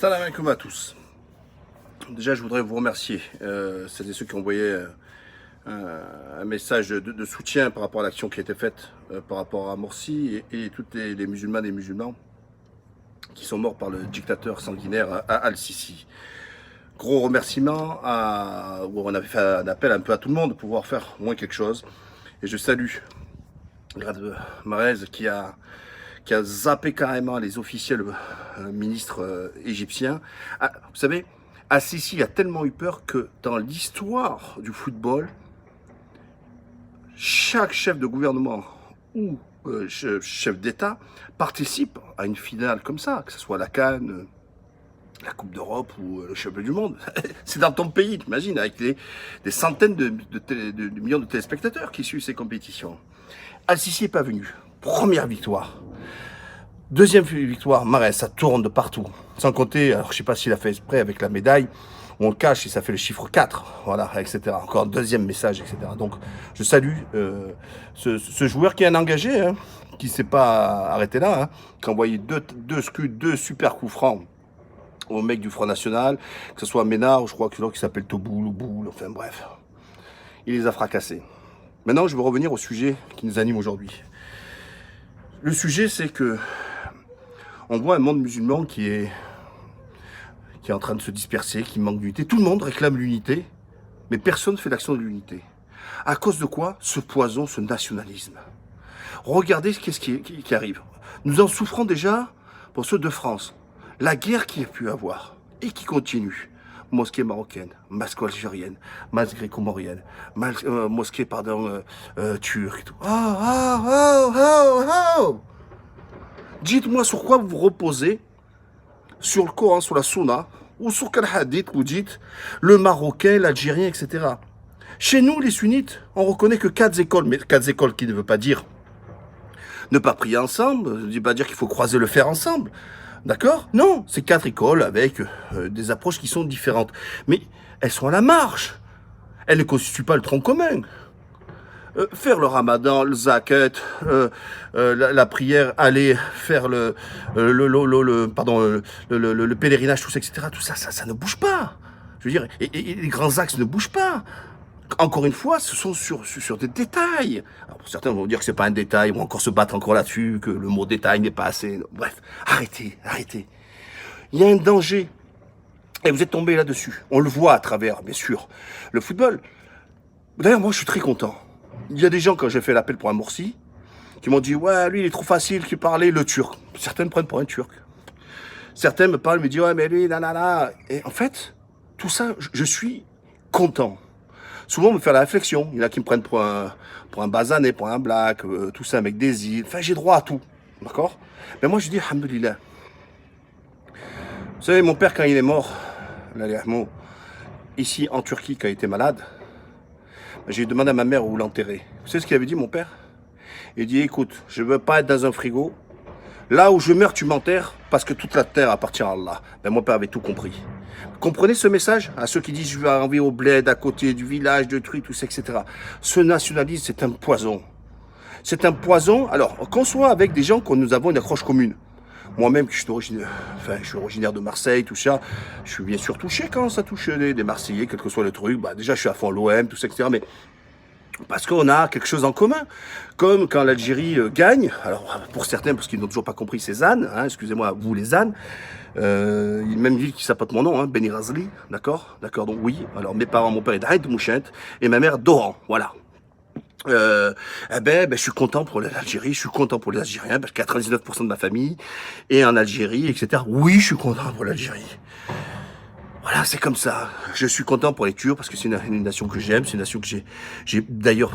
Salam alaikum à tous. Déjà, je voudrais vous remercier, celles et ceux qui ont envoyé un message de soutien par rapport à l'action qui a été faite par rapport à Morsi et tous les musulmanes et musulmans qui sont morts par le dictateur sanguinaire Al-Sisi. Gros remerciements où on avait fait un appel un peu à tout le monde de pouvoir faire au moins quelque chose. Et je salue Gad Mahrez qui a zappé carrément les officiels ministres égyptiens. Ah, vous savez, Al-Sisi a tellement eu peur que dans l'histoire du football, chaque chef de gouvernement ou chef d'État participe à une finale comme ça, que ce soit la CAN, la Coupe d'Europe ou le championnat du monde. C'est dans ton pays, t'imagines, avec des centaines de millions de téléspectateurs qui suivent ces compétitions. Al-Sisi n'est pas venu. Première victoire. Deuxième victoire, Mahrez, ça tourne de partout. Sans compter, alors je ne sais pas s'il a fait exprès avec la médaille, on le cache et ça fait le chiffre 4, voilà, etc. Encore un deuxième message, etc. Donc, je salue ce joueur qui est un engagé, hein, qui ne s'est pas arrêté là, hein, qui a envoyé deux super coups francs au mec du Front National, que ce soit Ménard ou je crois que l'autre qui s'appelle Toboul ou Boul, enfin bref. Il les a fracassés. Maintenant, je veux revenir au sujet qui nous anime aujourd'hui. Le sujet, c'est que on voit un monde musulman qui est en train de se disperser, qui manque d'unité. Tout le monde réclame l'unité, mais personne ne fait l'action de l'unité. À cause de quoi? Ce poison, ce nationalisme. Regardez ce qui arrive. Nous en souffrons déjà pour ceux de France. La guerre qu'il y a pu avoir et qui continue. Mosquée marocaine, mosquée algérienne, mosquée gréco-maurienne, mosquée, turque. Dites-moi sur quoi vous vous reposez, sur le Coran, sur la Sunna, ou sur quel hadith vous dites le Marocain, l'Algérien, etc. Chez nous, les sunnites, on reconnaît que 4 écoles, mais 4 écoles qui ne veut pas dire ne pas prier ensemble, ne veut pas dire qu'il faut croiser le fer ensemble. D'accord? Non, c'est 4 écoles avec des approches qui sont différentes. Mais elles sont à la marge. Elles ne constituent pas le tronc commun. Faire le ramadan, le zakat, la prière, aller faire le pèlerinage, tout ça, etc. Tout ça, ça ne bouge pas. Je veux dire, et les grands axes ne bougent pas. Encore une fois, ce sont sur des détails. Alors pour certains vont dire que c'est pas un détail, vont encore se battre encore là-dessus, que le mot détail n'est pas assez. Bref, arrêtez. Il y a un danger. Et vous êtes tombé là-dessus. On le voit à travers, bien sûr, le football. D'ailleurs, moi, je suis très content. Il y a des gens, quand j'ai fait l'appel pour un Morsi, qui m'ont dit « Ouais, lui, il est trop facile qu'il parlait le turc. » Certains me prennent pour un turc. Certains me parlent, me disent « Ouais, mais lui, nanana. » Et en fait, tout ça, je suis content. Souvent, on me fait la réflexion. Il y en a qui me prennent pour un basané, pour un black, tout ça avec des îles. Enfin, j'ai droit à tout. D'accord? Mais moi, je dis, alhamdoulilah. Vous savez, mon père, quand il est mort, ici en Turquie, quand il était malade, j'ai demandé à ma mère où l'enterrer. Vous savez ce qu'il avait dit, mon père? Il dit, écoute, je ne veux pas être dans un frigo. Là où je meurs, tu m'enterres, parce que toute la terre appartient à Allah. Ben, mon père avait tout compris. Comprenez ce message à ceux qui disent je vais arriver au bled, à côté du village, de trucs, tout ça, etc. Ce nationalisme, c'est un poison. C'est un poison, alors, qu'on soit avec des gens que nous avons une accroche commune. Moi-même, je suis originaire de Marseille, tout ça, je suis bien sûr touché quand ça touche des Marseillais, quel que soit le truc. Bah, déjà, je suis à fond l'OM, tout ça, etc. Mais parce qu'on a quelque chose en commun. Comme quand l'Algérie gagne, alors pour certains, parce qu'ils n'ont toujours pas compris ces ânes, hein, excusez-moi, vous les ânes, même ville qui s'appelle mon nom, hein, Beni Razli, d'accord, donc oui. Alors mes parents, mon père est d'Aïd Mouchent et ma mère d'Oran, voilà. Je suis content pour l'Algérie, je suis content pour les Algériens, parce que 99% de ma famille est en Algérie, etc. Oui, je suis content pour l'Algérie. Voilà, c'est comme ça. Je suis content pour les Turcs parce que c'est une nation que j'aime, c'est une nation que j'ai d'ailleurs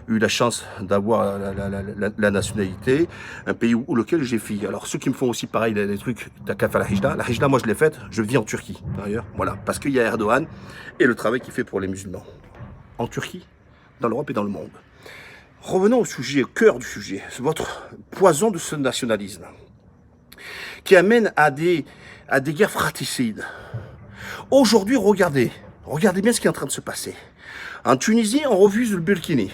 eu la chance d'avoir la nationalité, un pays lequel j'ai fui. Alors ceux qui me font aussi pareil, les trucs d'Akaf à la Hijda, moi je l'ai faite, je vis en Turquie d'ailleurs, voilà, parce qu'il y a Erdogan et le travail qu'il fait pour les musulmans. En Turquie, dans l'Europe et dans le monde. Revenons au sujet, au cœur du sujet, c'est votre poison de ce nationalisme qui amène à des guerres fratricides. Aujourd'hui, regardez bien ce qui est en train de se passer. En Tunisie, on refuse le burkini.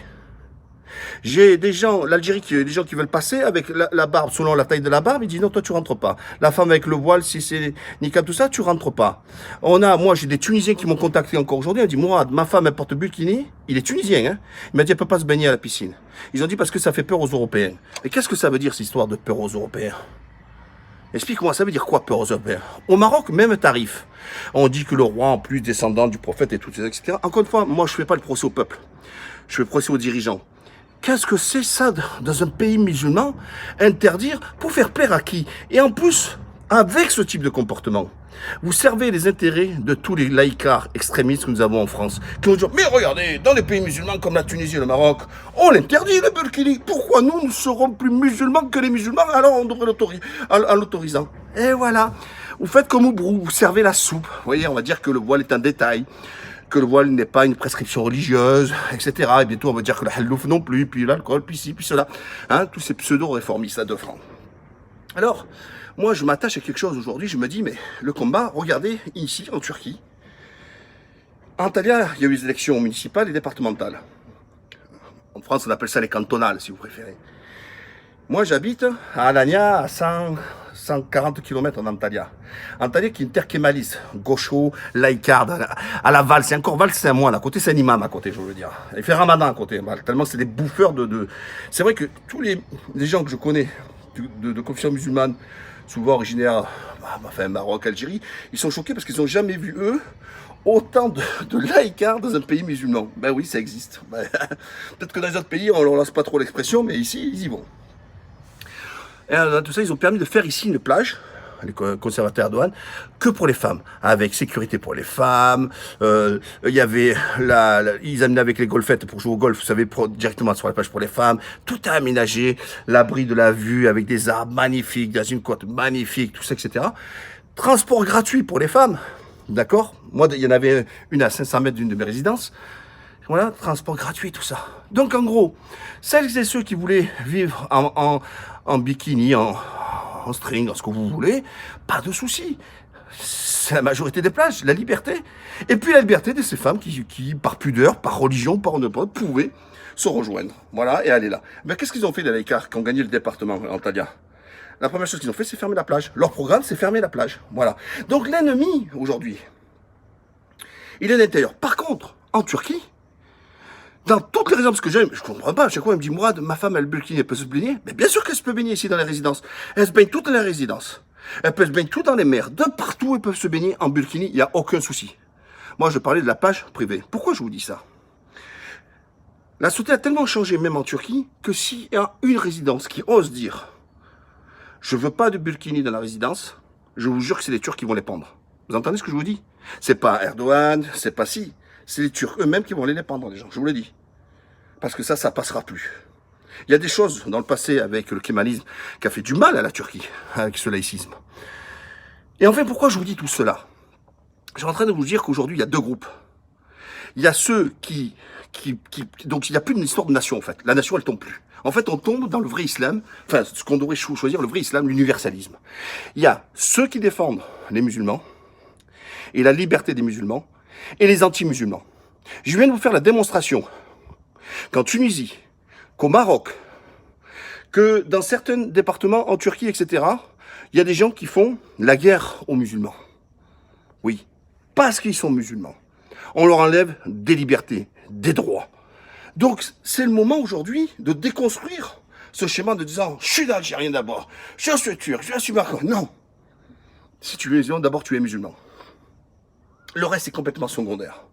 J'ai des gens, l'Algérie, des gens qui veulent passer avec la barbe, selon la taille de la barbe, ils disent non, toi tu rentres pas. La femme avec le voile, si c'est niqab, tout ça, tu rentres pas. Moi j'ai des Tunisiens qui m'ont contacté encore aujourd'hui, ils m'ont dit, Mourad, ma femme elle porte burkini, il est tunisien, hein. Il m'a dit, elle peut pas se baigner à la piscine. Ils ont dit parce que ça fait peur aux Européens. Et qu'est-ce que ça veut dire cette histoire de peur aux Européens? Explique-moi, ça veut dire quoi, peur aux Européens? Au Maroc, même tarif. On dit que le roi, en plus, descendant du prophète et tout, etc. Encore une fois, moi, je ne fais pas le procès au peuple. Je fais le procès aux dirigeants. Qu'est-ce que c'est ça, dans un pays musulman, interdire pour faire plaire à qui? Et en plus, avec ce type de comportement, vous servez les intérêts de tous les laïcards extrémistes que nous avons en France, qui vont dire, mais regardez, dans les pays musulmans comme la Tunisie et le Maroc, on interdit le burkini. Pourquoi nous serons plus musulmans que les musulmans, alors on devrait l'autoriser. Et voilà, vous faites comme au brou, vous servez la soupe. Vous voyez, on va dire que le voile est un détail, que le voile n'est pas une prescription religieuse, etc. Et bientôt, on va dire que le hallouf non plus, puis l'alcool, puis ci, puis cela. Hein, tous ces pseudo-réformistes à 2 francs. Alors, moi, je m'attache à quelque chose aujourd'hui, je me dis, mais le combat, regardez, ici, en Turquie, en Antalya, il y a eu des élections municipales et départementales. En France, on appelle ça les cantonales, si vous préférez. Moi, j'habite à Alanya, à 140 km en Antalya. Antalya qui est une terre kémaliste, gaucho, laïcarde, à la Val. C'est encore Val, c'est un moine à côté, c'est un imam à côté, je veux dire. Il fait ramadan à côté, tellement c'est des bouffeurs de... C'est vrai que tous les gens que je connais de confession musulmane, souvent originaires, enfin Maroc, Algérie, ils sont choqués parce qu'ils n'ont jamais vu, eux, autant de laïcards dans un pays musulman. Ben oui, ça existe. Peut-être que dans les autres pays, on ne leur lance pas trop l'expression, mais ici, ils y vont. Et dans tout ça, ils ont permis de faire ici une plage, les conservateurs Erdogan, que pour les femmes, avec sécurité pour les femmes. Il y avait ils amenaient avec les golfettes pour jouer au golf, vous savez, directement sur la plage pour les femmes. Tout a aménagé, l'abri de la vue avec des arbres magnifiques, dans une côte magnifique, tout ça, etc. Transport gratuit pour les femmes, d'accord? Moi, il y en avait une à 500 mètres d'une de mes résidences. Voilà, transport gratuit, tout ça. Donc, en gros, celles et ceux qui voulaient vivre en bikini, en string, en ce que vous voulez, pas de souci. C'est la majorité des plages, la liberté. Et puis la liberté de ces femmes qui par pudeur, par religion, par honte, pouvaient se rejoindre. Voilà, et aller là. Mais qu'est-ce qu'ils ont fait, les laïcards, qui ont gagné le département en Antalya? La première chose qu'ils ont fait, c'est fermer la plage. Leur programme, c'est fermer la plage. Voilà. Donc l'ennemi, aujourd'hui, il est à l'intérieur. Par contre, en Turquie, dans toutes les résidences que j'aime, je comprends pas, à chaque fois, elle me dit, Mourad, ma femme, elle burkini, elle peut se baigner. Mais bien sûr qu'elle se peut baigner ici dans les résidences. Elle se baigne toutes dans les résidences. Elle peut se baigner tout dans les mers. De partout, elles peuvent se baigner en burkini, il n'y a aucun souci. Moi, je parlais de la plage privée. Pourquoi je vous dis ça? La société a tellement changé, même en Turquie, que s'il y a une résidence qui ose dire, je veux pas de burkini dans la résidence, je vous jure que c'est les Turcs qui vont les pendre. Vous entendez ce que je vous dis? C'est pas Erdogan, c'est pas si. C'est les Turcs eux-mêmes qui vont les pendre, les gens, je vous le dis. Parce que ça passera plus. Il y a des choses dans le passé avec le kémalisme qui a fait du mal à la Turquie, avec ce laïcisme. Et enfin, pourquoi je vous dis tout cela? Je suis en train de vous dire qu'aujourd'hui, il y a 2 groupes. Il y a ceux donc il n'y a plus d'une histoire de nation, en fait. La nation, elle tombe plus. En fait, on tombe dans le vrai islam, enfin, ce qu'on devrait choisir, le vrai islam, l'universalisme. Il y a ceux qui défendent les musulmans, et la liberté des musulmans, et les anti-musulmans. Je viens de vous faire la démonstration qu'en Tunisie, qu'au Maroc, que dans certains départements en Turquie, etc., il y a des gens qui font la guerre aux musulmans. Oui, parce qu'ils sont musulmans. On leur enlève des libertés, des droits. Donc, c'est le moment aujourd'hui de déconstruire ce schéma de disant « Je suis algérien d'abord, je suis turc, je suis marocain ». Non. Si tu es musulman, d'abord tu es musulman. Le reste est complètement secondaire.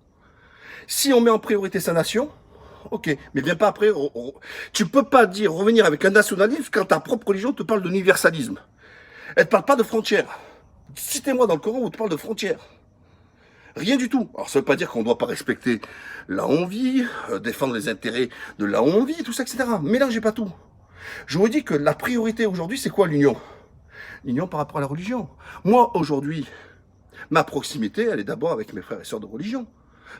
Si on met en priorité sa nation, ok, mais viens pas après. Tu peux pas dire revenir avec un nationalisme quand ta propre religion te parle d'universalisme. Elle ne parle pas de frontières. Citez-moi dans le Coran où on te parle de frontières. Rien du tout. Alors ça ne veut pas dire qu'on ne doit pas respecter là où on vit, défendre les intérêts de là où on vit, tout ça, etc. Mélangez pas tout. Je vous dis que la priorité aujourd'hui, c'est quoi l'union? L'union par rapport à la religion. Moi, aujourd'hui, ma proximité, elle est d'abord avec mes frères et sœurs de religion.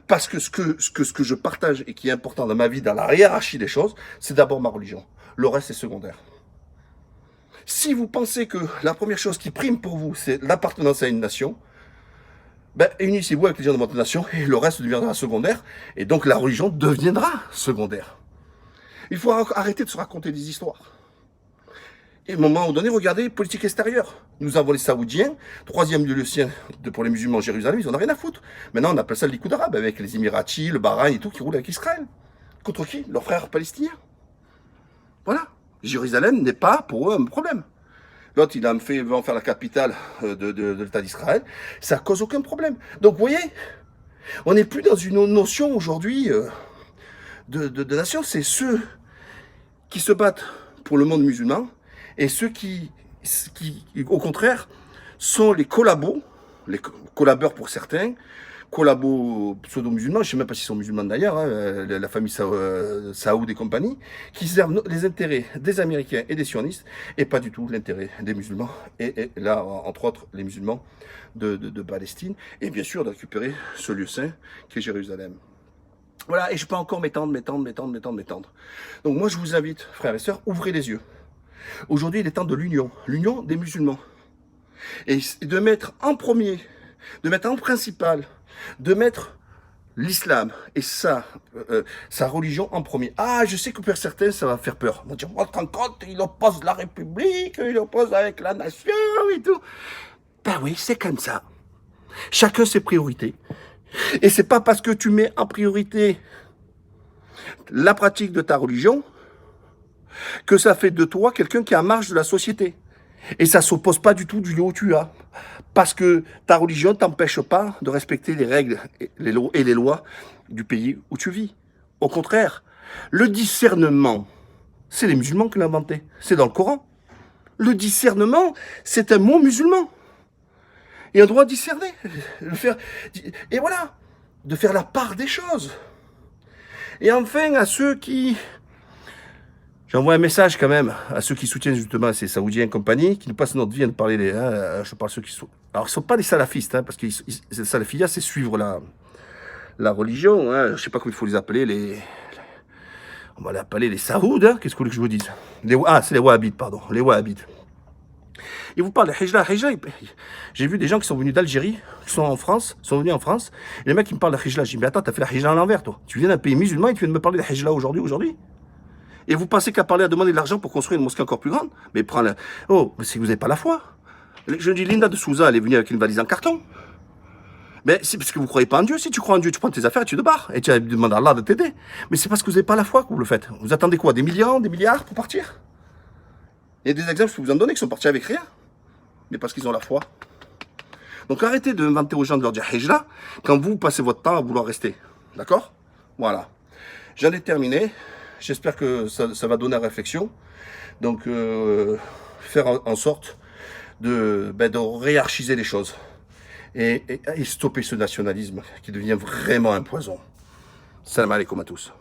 Parce que ce que je partage et qui est important dans ma vie, dans la hiérarchie des choses, c'est d'abord ma religion. Le reste est secondaire. Si vous pensez que la première chose qui prime pour vous, c'est l'appartenance à une nation, ben, unissez-vous avec les gens de votre nation et le reste deviendra secondaire. Et donc la religion deviendra secondaire. Il faut arrêter de se raconter des histoires. Et à un moment donné, regardez, politique extérieure. Nous avons les Saoudiens, troisième lieu pour les musulmans en Jérusalem, ils n'en ont rien à foutre. Maintenant, on appelle ça le Likoud arabe, avec les Émiratis, le Bahreïn et tout, qui roulent avec Israël. Contre qui? Leurs frères palestiniens. Voilà. Jérusalem n'est pas pour eux un problème. L'autre, il veut en faire la capitale de l'État d'Israël. Ça cause aucun problème. Donc, vous voyez, on n'est plus dans une notion aujourd'hui de nation. C'est ceux qui se battent pour le monde musulman et ceux qui au contraire, sont les collabos pour certains, collabos pseudo-musulmans, je ne sais même pas s'ils sont musulmans d'ailleurs, hein, la famille Saoud et compagnie, qui servent les intérêts des Américains et des sionistes, et pas du tout l'intérêt des musulmans, et là, entre autres, les musulmans de Palestine, et bien sûr de récupérer ce lieu saint qui est Jérusalem. Voilà, et je peux encore m'étendre. Donc moi, je vous invite, frères et sœurs, ouvrez les yeux. Aujourd'hui, il est temps de l'union des musulmans. Et de mettre en premier, de mettre en principal, de mettre l'islam et sa religion en premier. Ah, je sais que pour certains, ça va faire peur. Ils vont dire, moi, te rends compte, il oppose la République, il oppose avec la nation et tout. Ben oui, c'est comme ça. Chacun ses priorités. Et c'est pas parce que tu mets en priorité la pratique de ta religion que ça fait de toi quelqu'un qui est en marge de la société. Et ça ne s'oppose pas du tout du lieu où tu as. Parce que ta religion ne t'empêche pas de respecter les règles et les lois du pays où tu vis. Au contraire, le discernement, c'est les musulmans qui l'ont inventé. C'est dans le Coran. Le discernement, c'est un mot musulman. Et on doit discerner. Et voilà, de faire la part des choses. Et enfin, à ceux qui... J'envoie un message quand même à ceux qui soutiennent justement ces Saoudiens et compagnie, qui nous passent notre vie à nous parler des... je parle ceux qui sont... Alors, ils ne sont pas des salafistes, hein, parce que les salafiyas, c'est suivre la religion. Hein, je ne sais pas comment il faut les appeler, on va les appeler les Saouds, hein, qu'est-ce que vous voulez que je vous dise? C'est les Wahhabites, pardon, les Wahhabites. Ils vous parlent de Hijla. J'ai vu des gens qui sont venus d'Algérie, qui sont venus en France, et les mecs qui me parlent de Hijla. Je dis, mais attends, t'as fait la Hijla à l'envers, toi. Tu viens d'un pays musulman et tu viens de me parler de Hijla aujourd'hui. Et vous pensez qu'à parler à demander de l'argent pour construire une mosquée encore plus grande? Mais oh, mais si vous n'avez pas la foi. Je dis, Linda de Souza, elle est venue avec une valise en carton. Mais c'est parce que vous ne croyez pas en Dieu. Si tu crois en Dieu, tu prends tes affaires et tu te barres. Et tu demandes à Allah de t'aider. Mais c'est parce que vous n'avez pas la foi que vous le faites. Vous attendez quoi? Des millions, des milliards pour partir? Il y a des exemples, je peux vous en donner, qui sont partis avec rien. Mais parce qu'ils ont la foi. Donc arrêtez de inventer aux gens de leur dire Hijla quand vous passez votre temps à vouloir rester. D'accord? Voilà. J'en ai terminé. J'espère que ça va donner à réflexion. Donc, faire en sorte de réarchiser les choses. Et stopper ce nationalisme qui devient vraiment un poison. Salam alaikum à tous.